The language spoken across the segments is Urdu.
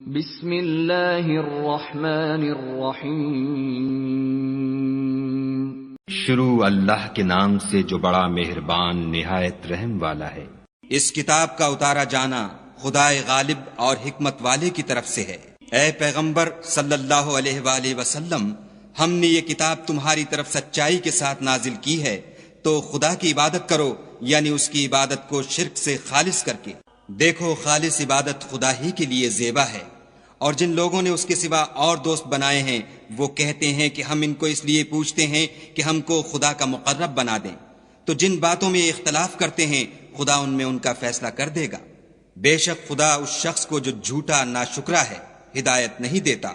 بسم اللہ الرحمن الرحیم۔ شروع اللہ کے نام سے جو بڑا مہربان نہایت رحم والا ہے۔ اس کتاب کا اتارا جانا خدائے غالب اور حکمت والے کی طرف سے ہے۔ اے پیغمبر صلی اللہ علیہ وآلہ وسلم، ہم نے یہ کتاب تمہاری طرف سچائی کے ساتھ نازل کی ہے، تو خدا کی عبادت کرو، یعنی اس کی عبادت کو شرک سے خالص کر کے۔ دیکھو، خالص عبادت خدا ہی کے لیے زیبا ہے، اور جن لوگوں نے اس کے سوا اور دوست بنائے ہیں وہ کہتے ہیں کہ ہم ان کو اس لیے پوچھتے ہیں کہ ہم کو خدا کا مقرب بنا دیں، تو جن باتوں میں اختلاف کرتے ہیں خدا ان میں ان کا فیصلہ کر دے گا۔ بے شک خدا اس شخص کو جو جھوٹا ناشکرا ہے ہدایت نہیں دیتا۔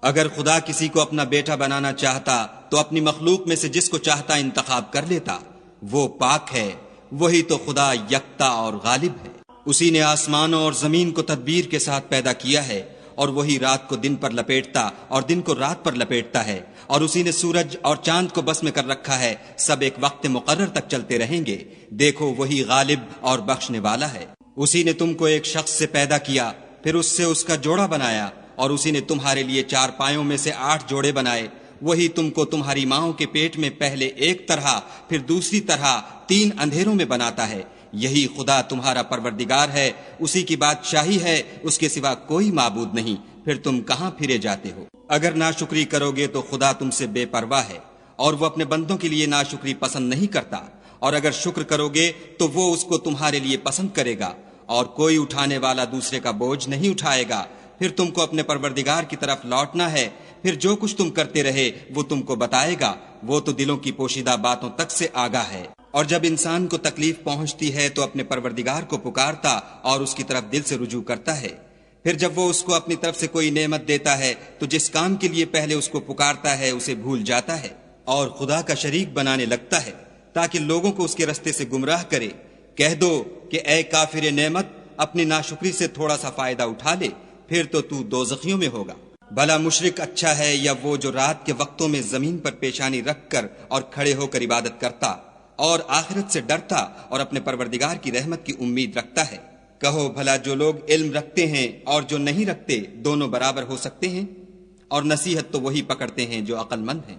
اگر خدا کسی کو اپنا بیٹا بنانا چاہتا تو اپنی مخلوق میں سے جس کو چاہتا انتخاب کر لیتا۔ وہ پاک ہے، وہی تو خدا یکتا اور غالب ہے۔ اسی نے آسمانوں اور زمین کو تدبیر کے ساتھ پیدا کیا ہے، اور وہی رات کو دن پر لپیٹتا اور دن کو رات پر لپیٹتا ہے، اور اسی نے سورج اور چاند کو بس میں کر رکھا ہے، سب ایک وقت مقرر تک چلتے رہیں گے۔ دیکھو، وہی غالب اور بخشنے والا ہے۔ اسی نے تم کو ایک شخص سے پیدا کیا، پھر اس سے اس کا جوڑا بنایا، اور اسی نے تمہارے لیے 4 پایوں میں سے 8 جوڑے بنائے۔ وہی تم کو تمہاری ماؤں کے پیٹ میں پہلے ایک طرح پھر دوسری طرح 3 اندھیروں میں بناتا ہے۔ یہی خدا تمہارا پروردگار ہے، اسی کی بادشاہی ہے، اس کے سوا کوئی معبود نہیں۔ پھر تم کہاں پھرے جاتے ہو؟ اگر ناشکری کرو گے تو خدا تم سے بے پرواہ ہے، اور وہ اپنے بندوں کے لیے ناشکری پسند نہیں کرتا، اور اگر شکر کرو گے تو وہ اس کو تمہارے لیے پسند کرے گا، اور کوئی اٹھانے والا دوسرے کا بوجھ نہیں اٹھائے گا۔ پھر تم کو اپنے پروردگار کی طرف لوٹنا ہے، پھر جو کچھ تم کرتے رہے وہ تم کو بتائے گا، وہ تو دلوں کی پوشیدہ باتوں تک سے آگاہ ہے۔ اور جب انسان کو تکلیف پہنچتی ہے تو اپنے پروردگار کو پکارتا اور اس کی طرف دل سے رجوع کرتا ہے۔ پھر جب وہ اس کو اپنی طرف سے کوئی نعمت دیتا ہے تو جس کام کے لیے پہلے اس کو پکارتا ہے اسے بھول جاتا ہے، اور خدا کا شریک بنانے لگتا ہے تاکہ لوگوں کو اس کے رستے سے گمراہ کرے۔ کہہ دو کہ اے کافر نعمت، اپنی ناشکری سے تھوڑا سا فائدہ اٹھا لے، پھر تو دوزخیوں میں ہوگا۔ بھلا مشرک اچھا ہے یا وہ جو رات کے وقتوں میں زمین پر پیشانی رکھ کر اور کھڑے ہو کر عبادت کرتا اور آخرت سے ڈرتا اور اپنے پروردگار کی رحمت کی امید رکھتا ہے؟ کہو بھلا جو لوگ علم رکھتے ہیں اور جو نہیں رکھتے دونوں برابر ہو سکتے ہیں؟ اور نصیحت تو وہی پکڑتے ہیں جو عقل مند ہیں۔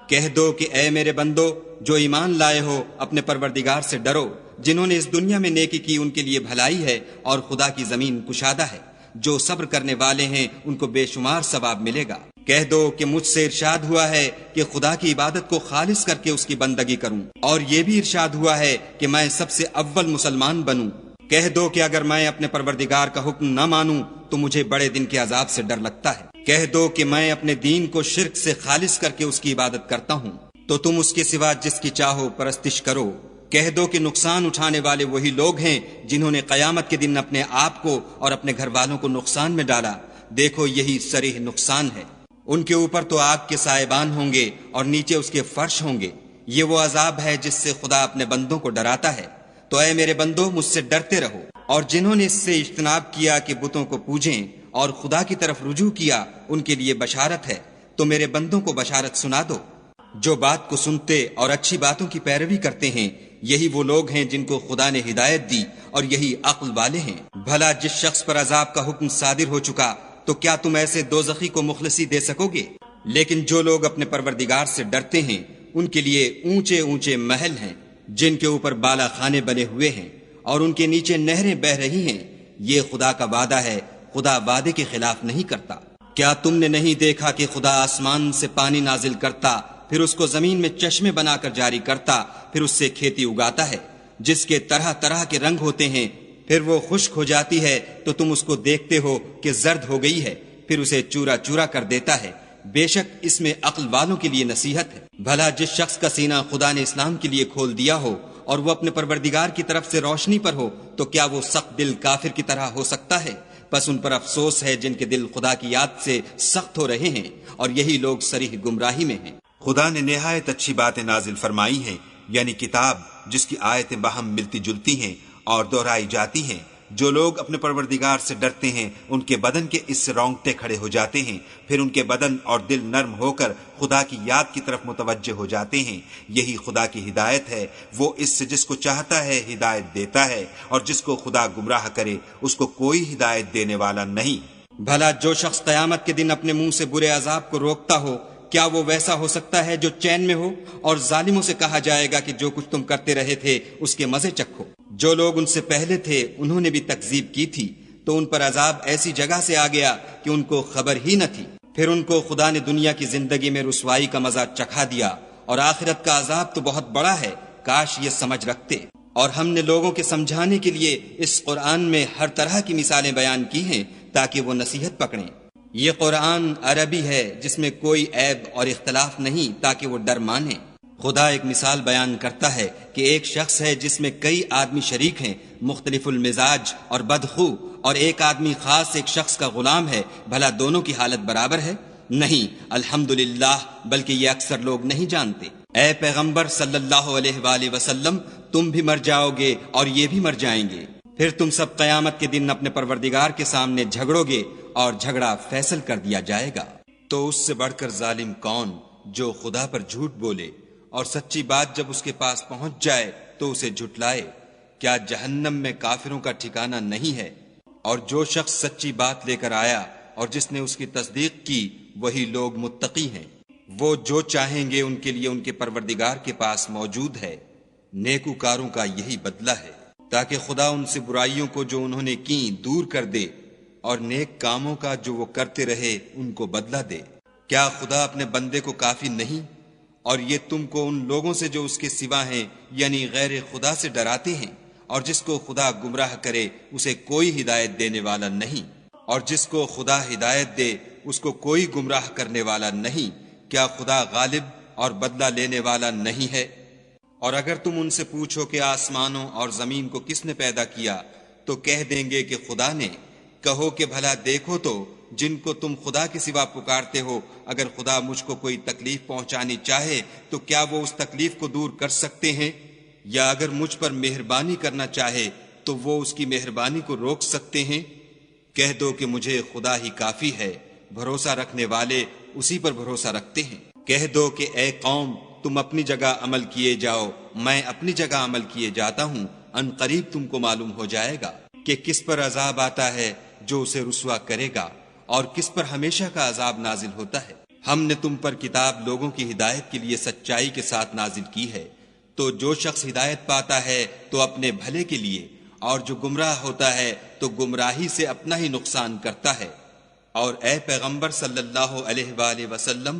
کہہ دو کہ اے میرے بندو جو ایمان لائے ہو، اپنے پروردگار سے ڈرو۔ جنہوں نے اس دنیا میں نیکی کی ان کے لیے بھلائی ہے، اور خدا کی زمین کشادہ ہے۔ جو صبر کرنے والے ہیں ان کو بے شمار ثواب ملے گا۔ کہہ دو کہ مجھ سے ارشاد ہوا ہے کہ خدا کی عبادت کو خالص کر کے اس کی بندگی کروں، اور یہ بھی ارشاد ہوا ہے کہ میں سب سے اول مسلمان بنوں۔ کہہ دو کہ اگر میں اپنے پروردگار کا حکم نہ مانوں تو مجھے بڑے دن کے عذاب سے ڈر لگتا ہے۔ کہہ دو کہ میں اپنے دین کو شرک سے خالص کر کے اس کی عبادت کرتا ہوں، تو تم اس کے سوا جس کی چاہو پرستش کرو۔ کہہ دو کہ نقصان اٹھانے والے وہی لوگ ہیں جنہوں نے قیامت کے دن اپنے آپ کو اور اپنے گھر والوں کو نقصان میں ڈالا۔ دیکھو، یہی صریح نقصان ہے۔ ان کے اوپر تو آگ کے سائبان ہوں گے اور نیچے اس کے فرش ہوں گے۔ یہ وہ عذاب ہے جس سے خدا اپنے بندوں کو ڈراتا ہے۔ تو اے میرے بندو، مجھ سے ڈرتے رہو، اور جنہوں نے اس سے اجتناب کیا کہ بتوں کو پوجیں اور خدا کی طرف رجوع کیا ان کے لیے بشارت ہے۔ تو میرے بندوں کو بشارت سنا دو۔ جو بات کو سنتے اور اچھی باتوں کی پیروی کرتے ہیں یہی وہ لوگ ہیں جن کو خدا نے ہدایت دی، اور یہی عقل والے ہیں۔ بھلا جس شخص پر عذاب کا حکم صادر ہو چکا تو کیا تم ایسے دوزخی کو مخلصی دے سکو گے؟ لیکن جو لوگ اپنے پروردگار سے ڈرتے ہیں ان کے لیے اونچے اونچے محل ہیں جن کے اوپر بالا خانے بنے ہوئے ہیں، اور ان کے نیچے نہریں بہ رہی ہیں۔ یہ خدا کا وعدہ ہے، خدا وعدے کے خلاف نہیں کرتا۔ کیا تم نے نہیں دیکھا کہ خدا آسمان سے پانی نازل کرتا، پھر اس کو زمین میں چشمے بنا کر جاری کرتا، پھر اس سے کھیتی اگاتا ہے جس کے طرح طرح کے رنگ ہوتے ہیں، پھر وہ خشک ہو جاتی ہے تو تم اس کو دیکھتے ہو کہ زرد ہو گئی ہے، پھر اسے چورا چورا کر دیتا ہے۔ بے شک اس میں عقل والوں کے لیے نصیحت ہے۔ بھلا جس شخص کا سینہ خدا نے اسلام کے لیے کھول دیا ہو اور وہ اپنے پروردگار کی طرف سے روشنی پر ہو تو کیا وہ سخت دل کافر کی طرح ہو سکتا ہے؟ بس ان پر افسوس ہے جن کے دل خدا کی یاد سے سخت ہو رہے ہیں، اور یہی لوگ صریح گمراہی میں ہیں۔ خدا نے نہایت اچھی باتیں نازل فرمائی ہیں، یعنی کتاب جس کی آیتیں باہم ملتی جلتی ہیں اور دہرائی جاتی ہیں۔ جو لوگ اپنے پروردگار سے ڈرتے ہیں ان کے بدن کے اس سے رونگٹے کھڑے ہو جاتے ہیں، پھر ان کے بدن اور دل نرم ہو کر خدا کی یاد کی طرف متوجہ ہو جاتے ہیں۔ یہی خدا کی ہدایت ہے، وہ اس سے جس کو چاہتا ہے ہدایت دیتا ہے، اور جس کو خدا گمراہ کرے اس کو کوئی ہدایت دینے والا نہیں۔ بھلا جو شخص قیامت کے دن اپنے منہ سے برے عذاب کو روکتا ہو، کیا وہ ویسا ہو سکتا ہے جو چین میں ہو؟ اور ظالموں سے کہا جائے گا کہ جو کچھ تم کرتے رہے تھے اس کے مزے چکھو۔ جو لوگ ان سے پہلے تھے انہوں نے بھی تکذیب کی تھی، تو ان پر عذاب ایسی جگہ سے آ گیا کہ ان کو خبر ہی نہ تھی۔ پھر ان کو خدا نے دنیا کی زندگی میں رسوائی کا مزہ چکھا دیا، اور آخرت کا عذاب تو بہت بڑا ہے، کاش یہ سمجھ رکھتے۔ اور ہم نے لوگوں کے سمجھانے کے لیے اس قرآن میں ہر طرح کی مثالیں بیان کی ہیں تاکہ وہ نصیحت پکڑیں۔ یہ قرآن عربی ہے جس میں کوئی عیب اور اختلاف نہیں تاکہ وہ ڈر مانیں۔ خدا ایک مثال بیان کرتا ہے کہ ایک شخص ہے جس میں کئی آدمی شریک ہیں، مختلف المزاج اور بدخو، اور ایک آدمی خاص ایک شخص کا غلام ہے، بھلا دونوں کی حالت برابر ہے؟ نہیں، الحمدللہ، بلکہ یہ اکثر لوگ نہیں جانتے۔ اے پیغمبر صلی اللہ علیہ وآلہ وسلم، تم بھی مر جاؤ گے اور یہ بھی مر جائیں گے، پھر تم سب قیامت کے دن اپنے پروردگار کے سامنے جھگڑو گے اور جھگڑا فیصل کر دیا جائے گا۔ تو اس سے بڑھ کر ظالم کون جو خدا پر جھوٹ بولے اور سچی بات جب اس کے پاس پہنچ جائے تو اسے جھٹلائے؟ کیا جہنم میں کافروں کا ٹھکانہ نہیں ہے؟ اور جو شخص سچی بات لے کر آیا اور جس نے اس کی تصدیق کی، وہی لوگ متقی ہیں۔ وہ جو چاہیں گے ان کے لیے ان کے پروردگار کے پاس موجود ہے، نیکوکاروں کا یہی بدلہ ہے، تاکہ خدا ان سے برائیوں کو جو انہوں نے کی دور کر دے اور نیک کاموں کا جو وہ کرتے رہے ان کو بدلہ دے۔ کیا خدا اپنے بندے کو کافی نہیں؟ اور یہ تم کو ان لوگوں سے جو اس کے سوا ہیں یعنی غیر خدا سے ڈراتے ہیں، اور جس کو خدا گمراہ کرے اسے کوئی ہدایت دینے والا نہیں، اور جس کو خدا ہدایت دے اس کو کوئی گمراہ کرنے والا نہیں۔ کیا خدا غالب اور بدلہ لینے والا نہیں ہے؟ اور اگر تم ان سے پوچھو کہ آسمانوں اور زمین کو کس نے پیدا کیا، تو کہہ دیں گے کہ خدا نے۔ کہو کہ بھلا دیکھو تو جن کو تم خدا کے سوا پکارتے ہو، اگر خدا مجھ کو کوئی تکلیف پہنچانی چاہے تو کیا وہ اس تکلیف کو دور کر سکتے ہیں؟ یا اگر مجھ پر مہربانی کرنا چاہے تو وہ اس کی مہربانی کو روک سکتے ہیں؟ کہہ دو کہ مجھے خدا ہی کافی ہے، بھروسہ رکھنے والے اسی پر بھروسہ رکھتے ہیں۔ کہہ دو کہ اے قوم، تم اپنی جگہ عمل کیے جاؤ، میں اپنی جگہ عمل کیے جاتا ہوں، ان قریب تم کو معلوم ہو جائے گا کہ کس پر عذاب آتا ہے جو اسے رسوا کرے گا، اور کس پر ہمیشہ کا عذاب نازل ہوتا ہے۔ ہم نے تم پر کتاب لوگوں کی ہدایت کے لیے سچائی کے ساتھ نازل کی ہے، تو جو شخص ہدایت پاتا ہے تو اپنے بھلے کے لیے، اور جو گمراہ ہوتا ہے تو گمراہی سے اپنا ہی نقصان کرتا ہے۔ اور اے پیغمبر صلی اللہ علیہ وآلہ وسلم،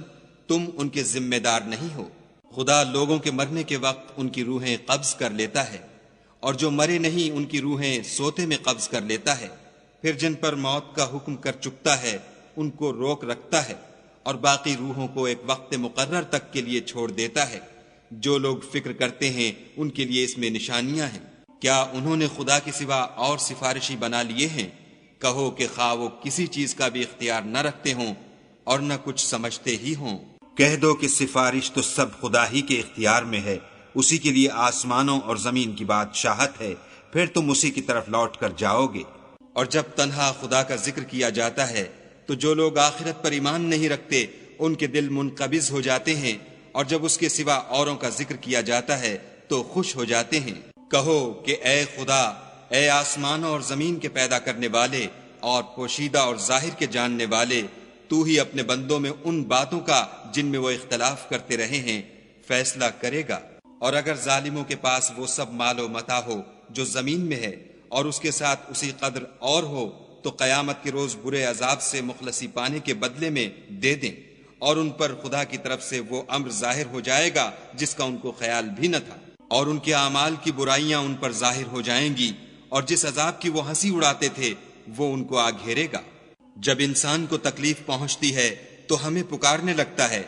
تم ان کے ذمہ دار نہیں ہو۔ خدا لوگوں کے مرنے کے وقت ان کی روحیں قبض کر لیتا ہے، اور جو مرے نہیں ان کی روحیں سوتے میں قبض کر لیتا ہے، پھر جن پر موت کا حکم کر چکتا ہے ان کو روک رکھتا ہے، اور باقی روحوں کو ایک وقت مقرر تک کے لیے چھوڑ دیتا ہے۔ جو لوگ فکر کرتے ہیں ان کے لیے اس میں نشانیاں ہیں۔ کیا انہوں نے خدا کے سوا اور سفارشی بنا لیے ہیں؟ کہو کہ خواہ وہ کسی چیز کا بھی اختیار نہ رکھتے ہوں اور نہ کچھ سمجھتے ہی ہوں۔ کہہ دو کہ سفارش تو سب خدا ہی کے اختیار میں ہے، اسی کے لیے آسمانوں اور زمین کی بادشاہت ہے، پھر تم اسی کی طرف لوٹ کر جاؤ گے۔ اور جب تنہا خدا کا ذکر کیا جاتا ہے تو جو لوگ آخرت پر ایمان نہیں رکھتے ان کے دل منقبض ہو جاتے ہیں، اور جب اس کے سوا اوروں کا ذکر کیا جاتا ہے تو خوش ہو جاتے ہیں۔ کہو کہ اے خدا، اے آسمانوں اور زمین کے پیدا کرنے والے اور پوشیدہ اور ظاہر کے جاننے والے، تو ہی اپنے بندوں میں ان باتوں کا جن میں وہ اختلاف کرتے رہے ہیں فیصلہ کرے گا۔ اور اگر ظالموں کے پاس وہ سب مال و متاع ہو جو زمین میں ہے اور اس کے ساتھ اسی قدر اور ہو، تو قیامت کے روز برے عذاب سے مخلصی پانے کے بدلے میں دے دیں، اور ان پر خدا کی طرف سے وہ امر ظاہر ہو جائے گا جس کا ان کو خیال بھی نہ تھا، اور ان کے اعمال کی برائیاں ان پر ظاہر ہو جائیں گی، اور جس عذاب کی وہ ہنسی اڑاتے تھے وہ ان کو آ گھیرے گا۔ جب انسان کو تکلیف پہنچتی ہے تو ہمیں پکارنے لگتا ہے،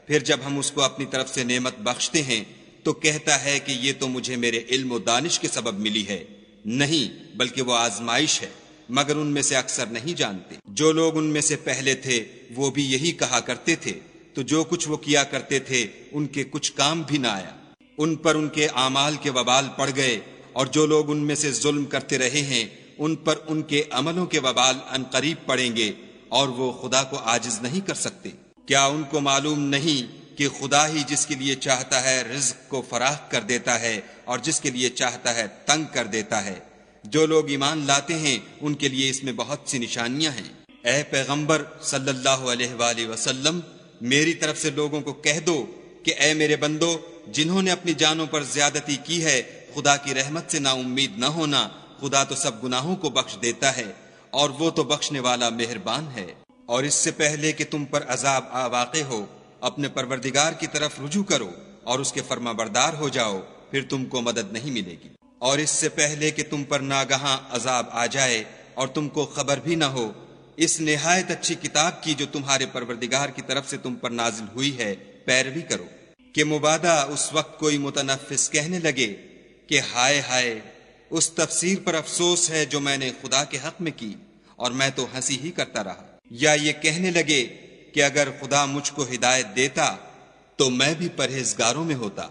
پھر جب ہم اس کو اپنی طرف سے نعمت بخشتے ہیں تو کہتا ہے کہ یہ تو مجھے میرے علم و دانش کے سبب ملی ہے۔ نہیں، بلکہ وہ آزمائش ہے، مگر ان میں سے اکثر نہیں جانتے۔ جو لوگ ان میں سے پہلے تھے وہ بھی یہی کہا کرتے تھے، تو جو کچھ وہ کیا کرتے تھے ان کے کچھ کام بھی نہ آیا، ان پر ان کے اعمال کے وبال پڑ گئے، اور جو لوگ ان میں سے ظلم کرتے رہے ہیں ان پر ان کے عملوں کے وبال عنقریب پڑیں گے، اور وہ خدا کو عاجز نہیں کر سکتے۔ کیا ان کو معلوم نہیں کہ خدا ہی جس کے لیے چاہتا ہے رزق کو فراخ کر دیتا ہے اور جس کے لیے چاہتا ہے تنگ کر دیتا ہے؟ جو لوگ ایمان لاتے ہیں ان کے لیے اس میں بہت سی نشانیاں ہیں۔ اے پیغمبر صلی اللہ علیہ وآلہ وسلم، میری طرف سے لوگوں کو کہہ دو کہ اے میرے بندو، جنہوں نے اپنی جانوں پر زیادتی کی ہے، خدا کی رحمت سے نا امید نہ ہونا، خدا تو سب گناہوں کو بخش دیتا ہے اور وہ تو بخشنے والا مہربان ہے۔ اور اس سے پہلے کہ تم پر عذاب واقع ہو، اپنے پروردگار کی طرف رجوع کرو اور اس کے فرما بردار ہو جاؤ، پھر تم کو مدد نہیں ملے گی۔ اور اس سے پہلے کہ تم پر ناگہاں عذاب آ جائے اور تم کو خبر بھی نہ ہو، اس نہایت اچھی کتاب کی جو تمہارے پروردگار کی طرف سے تم پر نازل ہوئی ہے پیروی کرو، کہ مبادا اس وقت کوئی متنفس کہنے لگے کہ ہائے ہائے، اس تفسیر پر افسوس ہے جو میں نے خدا کے حق میں کی اور میں تو ہنسی ہی کرتا رہا، یا یہ کہنے لگے کہ اگر خدا مجھ کو ہدایت دیتا تو میں بھی پرہیزگاروں میں ہوتا،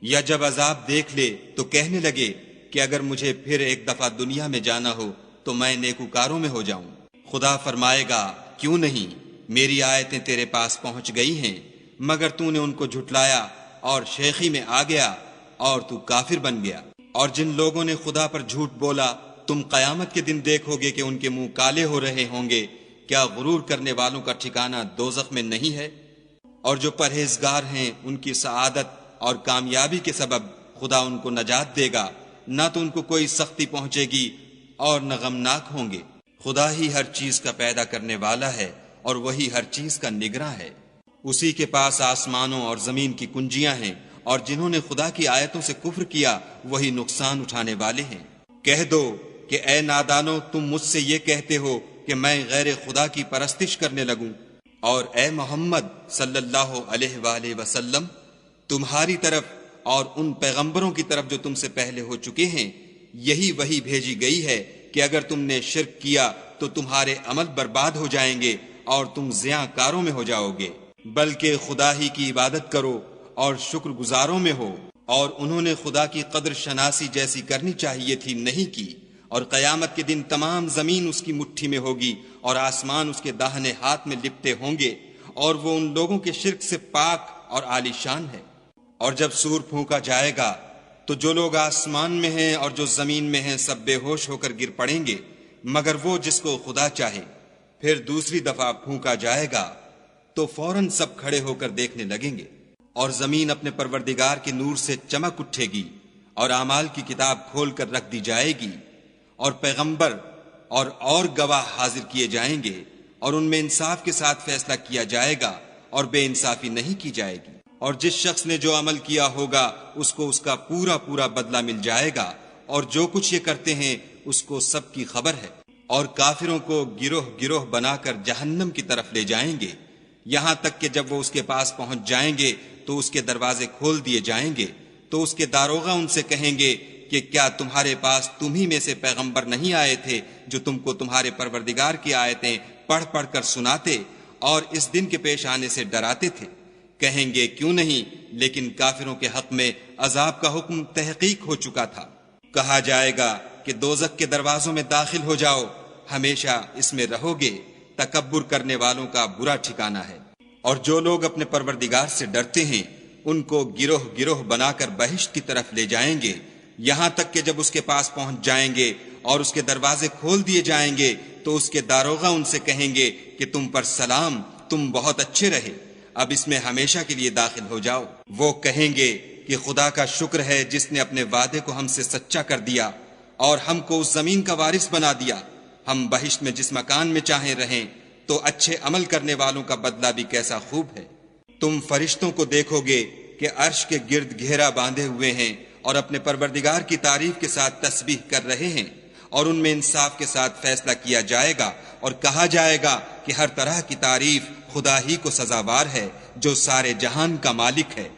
یا جب عذاب دیکھ لے تو کہنے لگے کہ اگر مجھے پھر ایک دفعہ دنیا میں جانا ہو تو میں نیکوکاروں میں ہو جاؤں۔ خدا فرمائے گا، کیوں نہیں، میری آیتیں تیرے پاس پہنچ گئی ہیں، مگر تو نے ان کو جھٹلایا اور شیخی میں آ گیا اور تو کافر بن گیا۔ اور جن لوگوں نے خدا پر جھوٹ بولا، تم قیامت کے دن دیکھو گے کہ ان کے منہ کالے ہو رہے ہوں گے، کیا غرور کرنے والوں کا ٹھکانہ دوزخ میں نہیں ہے؟ اور جو پرہیزگار ہیں ان کی سعادت اور کامیابی کے سبب خدا ان کو نجات دے گا، نہ تو ان کو کوئی سختی پہنچے گی اور نہ غمناک ہوں گے۔ خدا ہی ہر چیز کا پیدا کرنے والا ہے اور وہی ہر چیز کا نگراں ہے۔ اسی کے پاس آسمانوں اور زمین کی کنجیاں ہیں، اور جنہوں نے خدا کی آیتوں سے کفر کیا وہی نقصان اٹھانے والے ہیں۔ کہہ دو کہ اے نادانو، تم مجھ سے یہ کہتے ہو کہ میں غیر خدا کی پرستش کرنے لگوں، اور اے محمد صلی اللہ علیہ وآلہ وسلم، تمہاری طرف اور ان پیغمبروں کی طرف جو تم سے پہلے ہو چکے ہیں یہی وحی بھیجی گئی ہے کہ اگر تم نے شرک کیا تو تمہارے عمل برباد ہو جائیں گے اور تم زیاں کاروں میں ہو جاؤ گے، بلکہ خدا ہی کی عبادت کرو اور شکر گزاروں میں ہو۔ اور انہوں نے خدا کی قدر شناسی جیسی کرنی چاہیے تھی، نہیں کی، اور قیامت کے دن تمام زمین اس کی مٹھی میں ہوگی اور آسمان اس کے داہنے ہاتھ میں لپٹے ہوں گے، اور وہ ان لوگوں کے شرک سے پاک اور عالی شان ہے۔ اور جب سور پھونکا جائے گا تو جو لوگ آسمان میں ہیں اور جو زمین میں ہیں سب بے ہوش ہو کر گر پڑیں گے، مگر وہ جس کو خدا چاہے۔ پھر دوسری دفعہ پھونکا جائے گا تو فوراً سب کھڑے ہو کر دیکھنے لگیں گے، اور زمین اپنے پروردگار کے نور سے چمک اٹھے گی، اور اعمال کی کتاب کھول کر رکھ دی جائے گی، اور پیغمبر اور گواہ حاضر کیے جائیں گے، اور ان میں انصاف کے ساتھ فیصلہ کیا جائے گا اور بے انصافی نہیں کی جائے گی۔ اور جس شخص نے جو عمل کیا ہوگا اس کو اس کا پورا پورا بدلہ مل جائے گا، اور جو کچھ یہ کرتے ہیں اس کو سب کی خبر ہے۔ اور کافروں کو گروہ گروہ بنا کر جہنم کی طرف لے جائیں گے، یہاں تک کہ جب وہ اس کے پاس پہنچ جائیں گے تو اس کے دروازے کھول دیے جائیں گے، تو اس کے داروغہ ان سے کہیں گے کہ کیا تمہارے پاس تم ہی میں سے پیغمبر نہیں آئے تھے جو تم کو تمہارے پروردگار کی آیتیں پڑھ پڑھ کر سناتے اور اس دن کے پیش آنے سے ڈراتے تھے؟ کہیں گے کیوں نہیں، لیکن کافروں کے حق میں عذاب کا حکم تحقیق ہو چکا تھا۔ کہا جائے گا کہ دوزخ کے دروازوں میں داخل ہو جاؤ، ہمیشہ اس میں رہو گے، تکبر کرنے والوں کا برا ٹھکانہ ہے۔ اور جو لوگ اپنے پروردگار سے ڈرتے ہیں ان کو گروہ گروہ بنا کر بہشت کی طرف لے جائیں گے، یہاں تک کہ جب اس کے پاس پہنچ جائیں گے اور اس کے دروازے کھول دیے جائیں گے تو اس کے داروغہ ان سے کہیں گے کہ تم پر سلام، تم بہت اچھے رہے، اب اس میں ہمیشہ کے لیے داخل ہو جاؤ۔ وہ کہیں گے کہ خدا کا شکر ہے جس نے اپنے وعدے کو ہم سے سچا کر دیا اور ہم کو اس زمین کا وارث بنا دیا، ہم بہشت میں جس مکان میں چاہیں رہیں، تو اچھے عمل کرنے والوں کا بدلہ بھی کیسا خوب ہے۔ تم فرشتوں کو دیکھو گے کہ عرش کے گرد گھیرا باندھے ہوئے ہیں اور اپنے پروردگار کی تعریف کے ساتھ تسبیح کر رہے ہیں، اور ان میں انصاف کے ساتھ فیصلہ کیا جائے گا، اور کہا جائے گا کہ ہر طرح کی تعریف خدا ہی کو سزاوار ہے جو سارے جہان کا مالک ہے۔